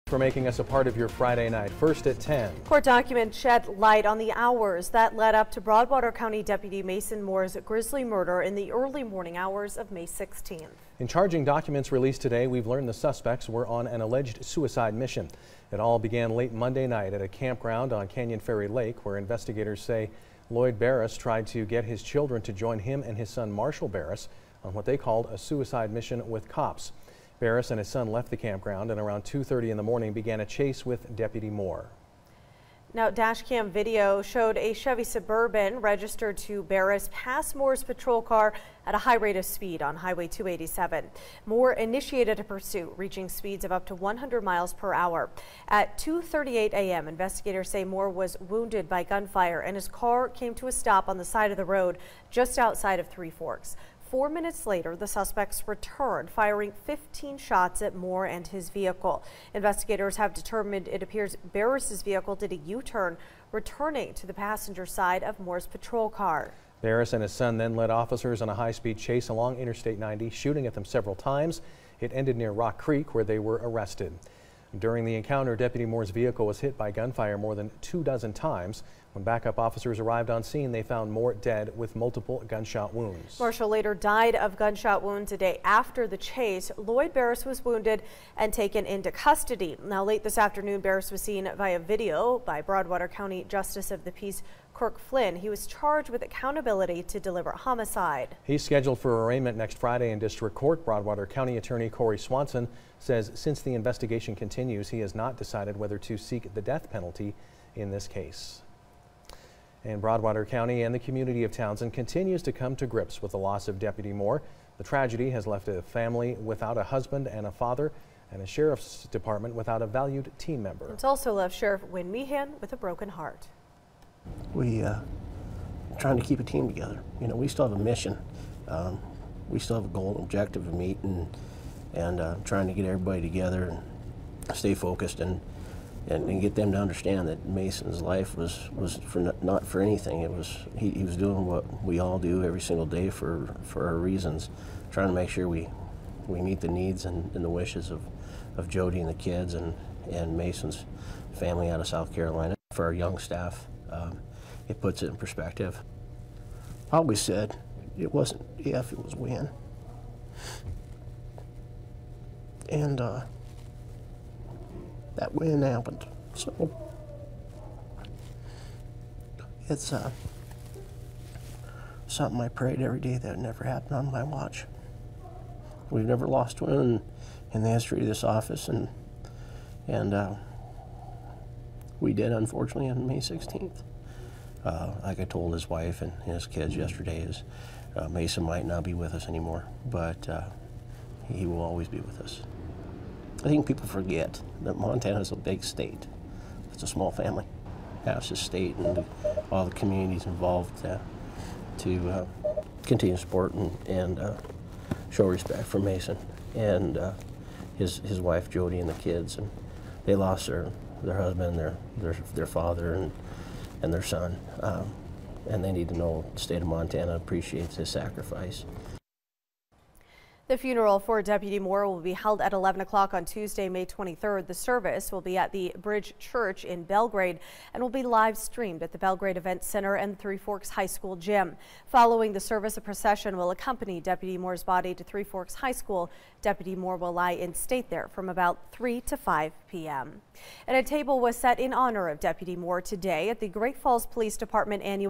For making us a part of your Friday night. First at 10. Court documents shed light on the hours that led up to Broadwater County Deputy Mason Moore's grisly murder in the early morning hours of May 16th. In charging documents released today, we've learned the suspects were on an alleged suicide mission. It all began late Monday night at a campground on Canyon Ferry Lake, where investigators say LLOYD Barrus tried to get his children to join him and his son Marshall Barrus on what they called a suicide mission with cops. Barrus and his son left the campground and around 2:30 in the morning began a chase with Deputy Moore. Now, dash cam video showed a Chevy Suburban registered to Barrus pass Moore's patrol car at a high rate of speed on Highway 287. Moore initiated a pursuit, reaching speeds of up to 100 miles per hour. At 2:38 a.m., investigators say Moore was wounded by gunfire and his car came to a stop on the side of the road just outside of Three Forks. 4 minutes later, the suspects returned, firing 15 shots at Moore and his vehicle. Investigators have determined it appears Barrus's vehicle did a U-turn, returning to the passenger side of Moore's patrol car. Barrus and his son then led officers on a high-speed chase along Interstate 90, shooting at them several times. It ended near Rock Creek, where they were arrested. During the encounter, Deputy Moore's vehicle was hit by gunfire more than 24 times. When backup officers arrived on scene, they found Moore dead with multiple gunshot wounds. Marshall later died of gunshot wounds a day after the chase. LLOYD Barrus was wounded and taken into custody. Now, late this afternoon, Barrus was seen via video by Broadwater County Justice of the Peace Kirk Flynn. He was charged with accountability to deliberate homicide. He's scheduled for arraignment next Friday in district court. Broadwater County Attorney Corey Swanson says since the investigation continues, he has not decided whether to seek the death penalty in this case. And Broadwater County and the community of Townsend continues to come to grips with the loss of Deputy Moore. The tragedy has left a family without a husband and a father, and a sheriff's department without a valued team member. It's also left Sheriff Wynn Meehan with a broken heart. We trying to keep a team together. You know, we still have a mission. We still have a goal and objective to meet, and trying to get everybody together and stay focused and get them to understand that Mason's life was not for anything. It was he was doing what we all do every single day for our reasons, trying to make sure we meet the needs and the wishes of Jody and the kids and Mason's family out of South Carolina. For our young staff, it puts it in perspective. I always said it wasn't if, it was when. And that when happened. So it's something I prayed every day that never happened on my watch. We've never lost one in the history of this office, and we did, unfortunately, on May 16th. Like I told his wife and his kids yesterday, is Mason might not be with us anymore, but he will always be with us. I think people forget that Montana is a big state. It's a small family. Half the state and all the communities involved to continue to support and show respect for Mason and his wife Jody and the kids. And they lost their husband, their father, and their son. And they need to know the state of Montana appreciates his sacrifice. The funeral for Deputy Moore will be held at 11 o'clock on Tuesday, May 23rd. The service will be at the Bridge Church in Belgrade and will be live streamed at the Belgrade Event Center and Three Forks High School gym. Following the service, a procession will accompany Deputy Moore's body to Three Forks High School. Deputy Moore will lie in state there from about 3 to 5 p.m. And a table was set in honor of Deputy Moore today at the Great Falls Police Department annual